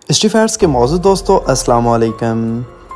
اسٹیفیٹس کے موضوع دوستو السلام علیکم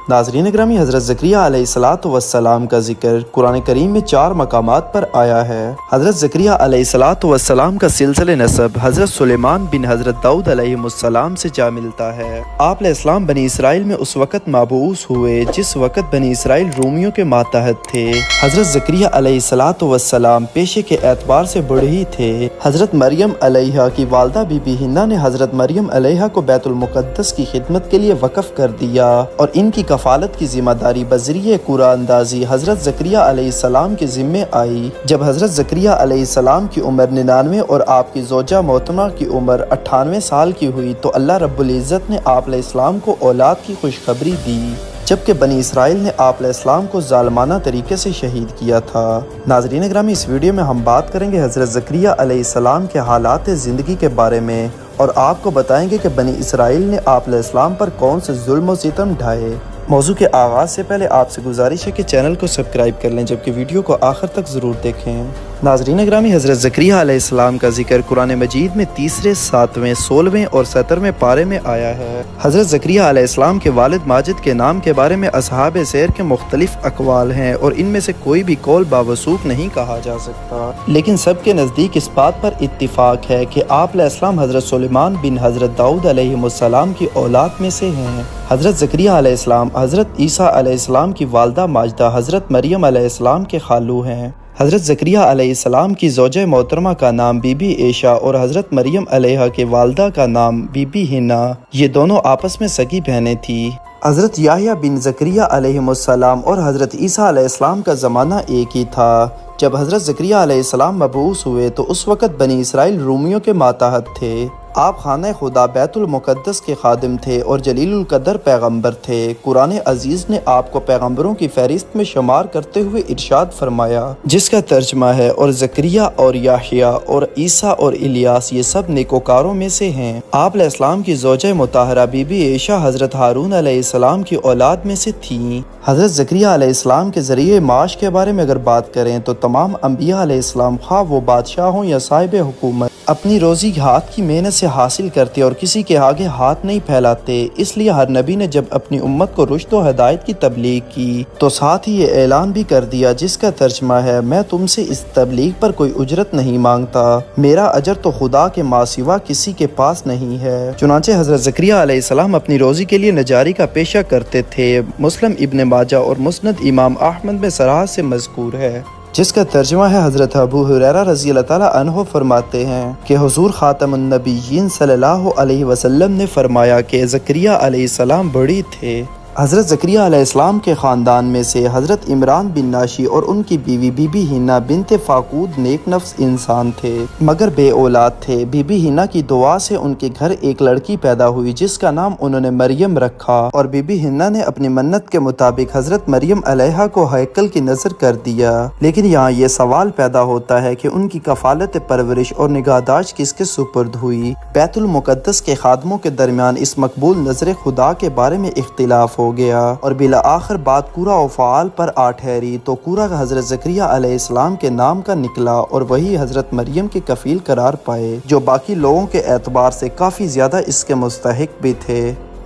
ناظرین اکرامی، حضرت زکریا علیہ السلام کا ذکر قرآن کریم میں 4 مقامات پر آیا ہے۔ حضرت زکریا علیہ السلام کا سلسلہ نسب حضرت سلیمان بن حضرت داؤد علیہ السلام سے جا ملتا ہے۔ آپ علیہ السلام بنی اسرائیل میں اس وقت مبعوث ہوئے جس وقت بنی اسرائیل رومیوں کے ماتحت تھے۔ حضرت زکریا علیہ السلام پیشے کے اعتبار سے بڑھئی تھے۔ حضرت مریم علیہ کی والدہ بی بی ہنہ نے حضرت مریم علیہ کو بیت المقدس کی خدمت کے لیے وقف کر دیا اور ان کی کفالت کی ذمہ داری بذریعہ قرآن اندازی حضرت زکریا علیہ السلام کے ذمے آئی۔ جب حضرت زکریا علیہ السلام کی عمر 99 اور آپ کی زوجہ محترمہ کی عمر 98 سال کی ہوئی تو اللہ رب العزت نے آپ علیہ السلام کو اولاد کی خوشخبری دی، جبکہ بنی اسرائیل نے آپ علیہ السلام کو ظالمانہ طریقے سے شہید کیا تھا۔ ناظرین اکرامی، اس ویڈیو میں ہم بات کریں گے حضرت زکریا علیہ السلام کے حالات زندگی کے بارے میں اور آپ کو بتائیں گے کہ بنی اسرائیل نے آپ علیہ السلام پر کون سے ظلم و ستم ڈھائے۔ موضوع کے آغاز سے پہلے آپ سے گزارش ہے کہ چینل کو سبسکرائب کر لیں جبکہ ویڈیو کو آخر تک ضرور دیکھیں۔ ناظرین اکرامی، حضرت زکریا علیہ السلام کا ذکر قرآن مجید میں 3، 7، 16 اور 17 پارے میں آیا ہے۔ حضرت زکریا علیہ السلام کے والد ماجد کے نام کے بارے میں اصحاب سیر کے مختلف اقوال ہیں اور ان میں سے کوئی بھی قول باوثوق نہیں کہا جا سکتا، لیکن سب کے نزدیک اس بات پر اتفاق ہے کہ آپ علیہ السلام حضرت سلیمان بن حضرت داؤد علیہ السلام کی اولاد میں سے ہیں۔ حضرت زکریا علیہ السلام حضرت عیسیٰ علیہ السلام کی والدہ ماجدہ حضرت مریم علیہ السلام کے خالو ہیں۔ حضرت زکریا علیہ السلام کی زوجہ محترمہ کا نام بی بی عائشہ اور حضرت مریم علیہ کے والدہ کا نام بی بی ہنہ، یہ دونوں آپس میں سگی بہنیں تھیں۔ حضرت یحییٰ بن زکریا علیہ السلام اور حضرت عیسیٰ علیہ السلام کا زمانہ ایک ہی تھا۔ جب حضرت زکریا علیہ السلام مبعوث ہوئے تو اس وقت بنی اسرائیل رومیوں کے ماتحت تھے۔ آپ خانہ خدا بیت المقدس کے خادم تھے اور جلیل القدر پیغمبر تھے۔ قرآن عزیز نے آپ کو پیغمبروں کی فہرست میں شمار کرتے ہوئے ارشاد فرمایا، جس کا ترجمہ ہے اور زکریا اور یحییٰ اور عیسیٰ اور الیاس یہ سب نیکوکاروں میں سے ہیں۔ آپ علیہ السلام کی زوجہ مطہرہ بی بی عائشہ حضرت ہارون علیہ السلام کی اولاد میں سے تھیں۔ حضرت زکریا علیہ السلام کے ذریعے معاش کے بارے میں اگر بات کریں تو تمام انبیاء علیہ السلام خواہ وہ بادشاہ ہوں یا صاحب حکومت اپنی روزی ہاتھ کی محنت سے حاصل کرتے اور کسی کے آگے ہاتھ نہیں پھیلاتے۔ اس لیے ہر نبی نے جب اپنی امت کو رشد و ہدایت کی تبلیغ کی تو ساتھ ہی یہ اعلان بھی کر دیا، جس کا ترجمہ ہے میں تم سے اس تبلیغ پر کوئی اجرت نہیں مانگتا، میرا اجر تو خدا کے ماں سوا کسی کے پاس نہیں ہے۔ چنانچہ حضرت زکریا علیہ السلام اپنی روزی کے لیے نجاری کا پیشہ کرتے تھے۔ مسلم ابن ماجہ اور مسند امام احمد میں صراحت سے مذکور ہے، جس کا ترجمہ ہے حضرت ابو ہریرہ رضی اللہ تعالیٰ عنہ فرماتے ہیں کہ حضور خاتم النبیین صلی اللہ علیہ وسلم نے فرمایا کہ زکریا علیہ السلام بڑی تھے۔ حضرت زکریا علیہ السلام کے خاندان میں سے حضرت عمران بن ناشی اور ان کی بیوی بی بی ہنہ بنت فاقود نیک نفس انسان تھے مگر بے اولاد تھے۔ بی بی ہنہ کی دعا سے ان کے گھر ایک لڑکی پیدا ہوئی جس کا نام انہوں نے مریم رکھا، اور بی بی ہنہ نے اپنی منت کے مطابق حضرت مریم علیہ کو ہیکل کی نظر کر دیا۔ لیکن یہاں یہ سوال پیدا ہوتا ہے کہ ان کی کفالت پرورش اور نگہداشت کس کے سپرد ہوئی؟ بیت المقدس کے خادموں کے درمیان اس مقبول نظر خدا کے بارے میں اختلاف ہو گیا اور بالآخر بات قرہ و فعال پر آ ٹھہری تو قرہ حضرت زکریا علیہ السلام کے نام کا نکلا اور وہی حضرت مریم کے کفیل قرار پائے، جو باقی لوگوں کے اعتبار سے کافی زیادہ اس کے مستحق بھی تھے۔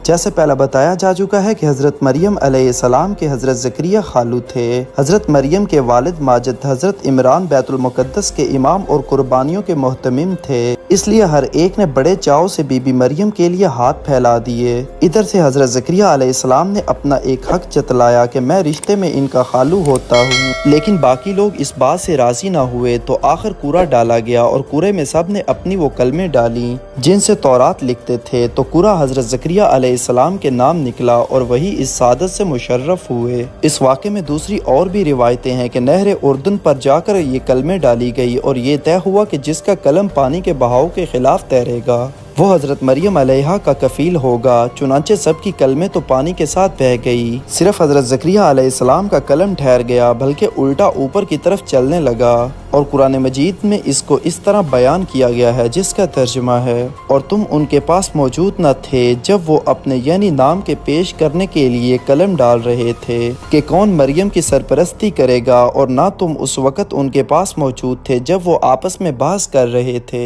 جیسے پہلے بتایا جا چکا ہے کہ حضرت مریم علیہ السلام کے حضرت زکریا خالو تھے۔ حضرت مریم کے والد ماجد حضرت عمران بیت المقدس کے امام اور قربانیوں کے محتمم تھے، اس لیے ہر ایک نے بڑے چاؤ سے بی بی مریم کے لیے ہاتھ پھیلا دیے۔ ادھر سے حضرت زکریا علیہ السلام نے اپنا ایک حق جتلایا کہ میں رشتے میں ان کا خالو ہوتا ہوں، لیکن باقی لوگ اس بات سے راضی نہ ہوئے تو آخر قرہ ڈالا گیا اور قرے میں سب نے اپنی وہ کلمیں ڈالی جن سے تورات لکھتے تھے، تو قرہ حضرت زکریا علیہ السلام کے نام نکلا اور وہی اس سعادت سے مشرف ہوئے۔ اس واقعے میں دوسری اور بھی روایتیں ہیں کہ نہر اردن پر جا کر یہ کلمیں ڈالی گئی اور یہ طے ہوا کہ جس کا قلم پانی کے بہاؤ کے خلاف تیرے گا وہ حضرت مریم علیہ کا کفیل ہوگا۔ چنانچہ سب کی کلمیں تو پانی کے ساتھ بہہ گئی، صرف حضرت زکریا علیہ السلام کا قلم ٹھہر گیا بلکہ الٹا اوپر کی طرف چلنے لگا، اور قرآن مجید میں اس کو اس طرح بیان کیا گیا ہے جس کا ترجمہ ہے اور تم ان کے پاس موجود نہ تھے جب وہ اپنے یعنی نام کے پیش کرنے کے لیے قلم ڈال رہے تھے کہ کون مریم کی سرپرستی کرے گا، اور نہ تم اس وقت ان کے پاس موجود تھے جب وہ آپس میں بحث کر رہے تھے۔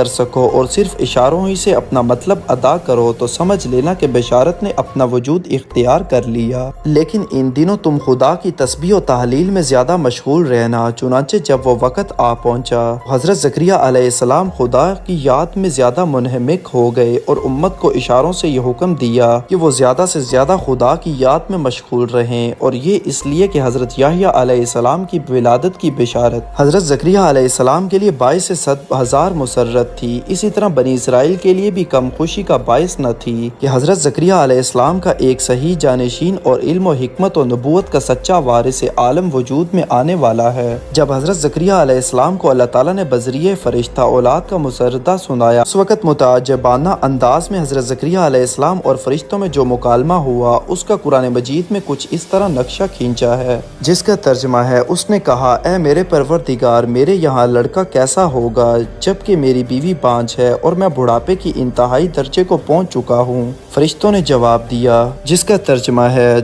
کر سکو اور صرف اشاروں ہی سے اپنا مطلب ادا کرو تو سمجھ لینا کہ بشارت نے اپنا وجود اختیار کر لیا۔ لیکن ان دنوں تم خدا کی تسبیح و تحلیل میں زیادہ مشغول رہنا۔ چنانچہ جب وہ وقت آ پہنچا، حضرت زکریا علیہ السلام خدا کی یاد میں زیادہ منہمک ہو گئے اور امت کو اشاروں سے یہ حکم دیا کہ وہ زیادہ سے زیادہ خدا کی یاد میں مشغول رہیں، اور یہ اس لیے کہ حضرت یحییٰ علیہ السلام کی ولادت کی بشارت حضرت زکریا علیہ السلام کے لیے باعث 100,000 مسرت تھی، اسی طرح بنی اسرائیل کے لیے بھی کم خوشی کا باعث نہ تھی کہ حضرت زکریا علیہ السلام کا ایک صحیح جانشین اور علم و حکمت و نبوت کا سچا وارث عالم وجود میں آنے والا ہے۔ جب حضرت زکریا علیہ السلام کو اللہ تعالیٰ نے بذریعہ فرشتہ اولاد کا مسردہ سنایا، اس وقت متعجبانہ انداز میں حضرت زکریا علیہ السلام اور فرشتوں میں جو مکالمہ ہوا، اس کا قرآن مجید میں کچھ اس طرح نقشہ کھینچا ہے، جس کا ترجمہ ہے: اس نے کہا، اے میرے پروردگار، میرے یہاں لڑکا کیسا ہوگا جبکہ میری بیوی بانجھ ہے اور میں بڑھاپے کی انتہائی درجے کو پہنچ چکا ہوں؟ فرشتوں نے جواب دیا، جس کا ترجمہ ہے: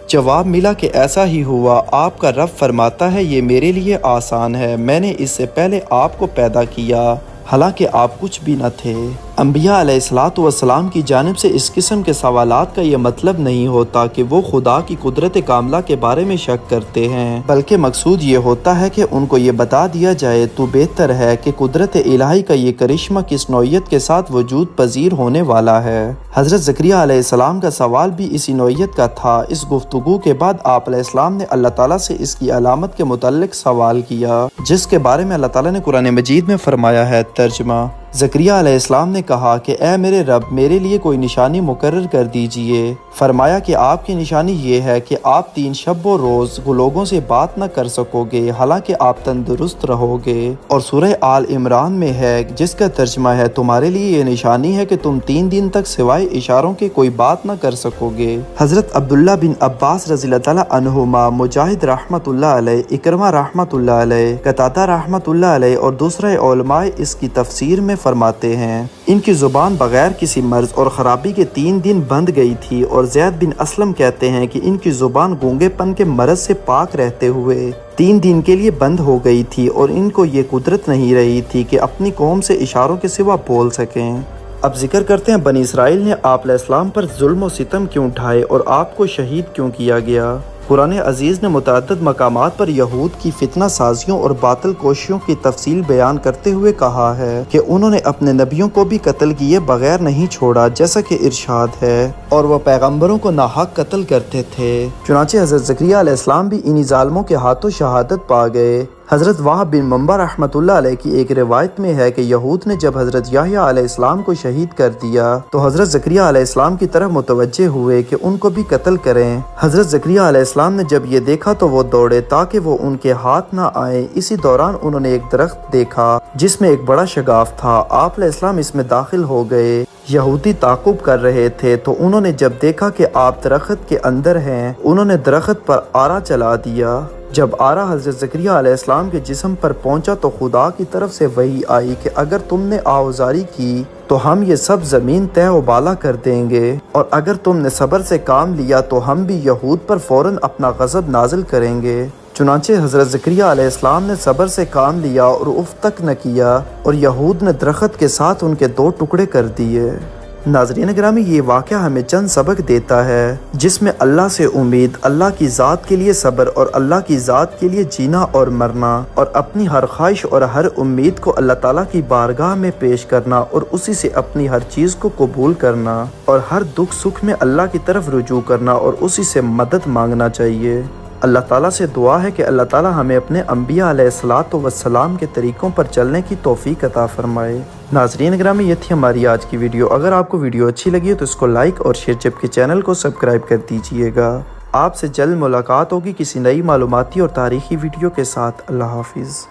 جواب ملا کہ ایسا ہی ہوا۔ آپ کا رب فرماتا ہے، یہ میرے لیے آسان ہے، میں نے اس سے پہلے آپ کو پیدا کیا حالانکہ آپ کچھ بھی نہ تھے۔ انبیاء علیہ السلام کی جانب سے اس قسم کے سوالات کا یہ مطلب نہیں ہوتا کہ وہ خدا کی قدرت کاملہ کے بارے میں شک کرتے ہیں، بلکہ مقصود یہ ہوتا ہے کہ ان کو یہ بتا دیا جائے تو بہتر ہے کہ قدرت الہی کا یہ کرشمہ کس نوعیت کے ساتھ وجود پذیر ہونے والا ہے۔ حضرت زکریا علیہ السلام کا سوال بھی اسی نوعیت کا تھا۔ اس گفتگو کے بعد آپ علیہ السلام نے اللہ تعالیٰ سے اس کی علامت کے متعلق سوال کیا، جس کے بارے میں اللہ تعالیٰ نے قرآن مجید میں فرمایا ہے۔ ترجمہ: زکریا علیہ السلام نے کہا کہ اے میرے رب، میرے لیے کوئی نشانی مقرر کر دیجئے۔ فرمایا کہ آپ کی نشانی یہ ہے کہ آپ 3 شب و روز لوگوں سے بات نہ کر سکو گے حالانکہ آپ تندرست رہو گے، اور سورہ آل عمران میں ہے جس کا ترجمہ ہے: تمہارے لیے یہ نشانی ہے کہ تم 3 دن تک سوائے اشاروں کے کوئی بات نہ کر سکو گے۔ حضرت عبداللہ بن عباس رضی اللہ تعالیٰ عنہما، مجاہد رحمت اللہ علیہ، اکرمہ رحمت اللہ علیہ، قتادہ رحمت اللہ علیہ اور دوسرے علماء اس کی تفسیر میں فرماتے ہیں، ان کی زبان بغیر کسی مرض اور خرابی کے 3 دن بند گئی تھی، اور زید بن اسلم کہتے ہیں کہ ان کی زبان گونگے پن کے مرض سے پاک رہتے ہوئے 3 دن کے لیے بند ہو گئی تھی، اور ان کو یہ قدرت نہیں رہی تھی کہ اپنی قوم سے اشاروں کے سوا بول سکیں۔ اب ذکر کرتے ہیں بنی اسرائیل نے آپ علیہ السلام پر ظلم و ستم کیوں اٹھائے اور آپ کو شہید کیوں کیا گیا۔ قرآن عزیز نے متعدد مقامات پر یہود کی فتنہ سازیوں اور باطل کوششوں کی تفصیل بیان کرتے ہوئے کہا ہے کہ انہوں نے اپنے نبیوں کو بھی قتل کیے بغیر نہیں چھوڑا، جیسا کہ ارشاد ہے، اور وہ پیغمبروں کو ناحق قتل کرتے تھے۔ چنانچہ حضرت زکریا علیہ السلام بھی انہی ظالموں کے ہاتھوں شہادت پا گئے۔ حضرت وہب بن منبع رحمۃ اللہ علیہ کی ایک روایت میں ہے کہ یہود نے جب حضرت یحییٰ علیہ السلام کو شہید کر دیا تو حضرت زکریا علیہ السلام کی طرف متوجہ ہوئے کہ ان کو بھی قتل کریں۔ حضرت زکریا علیہ السلام نے جب یہ دیکھا تو وہ دوڑے تاکہ وہ ان کے ہاتھ نہ آئیں۔ اسی دوران انہوں نے ایک درخت دیکھا جس میں ایک بڑا شگاف تھا۔ آپ علیہ السلام اس میں داخل ہو گئے۔ یہودی تعقب کر رہے تھے تو انہوں نے جب دیکھا کہ آپ درخت کے اندر ہیں، انہوں نے درخت پر آرا چلا دیا۔ جب آرا حضرت زکریا علیہ السلام کے جسم پر پہنچا تو خدا کی طرف سے وحی آئی کہ اگر تم نے آوازاری کی تو ہم یہ سب زمین تہ و بالا کر دیں گے، اور اگر تم نے صبر سے کام لیا تو ہم بھی یہود پر فوراً اپنا غضب نازل کریں گے۔ چنانچہ حضرت زکریا علیہ السلام نے صبر سے کام لیا اور اف تک نہ کیا، اور یہود نے درخت کے ساتھ ان کے 2 ٹکڑے کر دیے۔ ناظرین گرامی، یہ واقعہ ہمیں چند سبق دیتا ہے جس میں اللہ سے امید، اللہ کی ذات کے لیے صبر اور اللہ کی ذات کے لیے جینا اور مرنا، اور اپنی ہر خواہش اور ہر امید کو اللہ تعالیٰ کی بارگاہ میں پیش کرنا اور اسی سے اپنی ہر چیز کو قبول کرنا، اور ہر دکھ سکھ میں اللہ کی طرف رجوع کرنا اور اسی سے مدد مانگنا چاہیے۔ اللہ تعالیٰ سے دعا ہے کہ اللہ تعالیٰ ہمیں اپنے انبیاء علیہ السلام کے طریقوں پر چلنے کی توفیق عطا فرمائے۔ ناظرین گرامی، یہ تھی ہماری آج کی ویڈیو۔ اگر آپ کو ویڈیو اچھی لگی ہو تو اس کو لائک اور شیئر، جبکہ چینل کو سبسکرائب کر دیجئے گا۔ آپ سے جلد ملاقات ہوگی کسی نئی معلوماتی اور تاریخی ویڈیو کے ساتھ۔ اللہ حافظ۔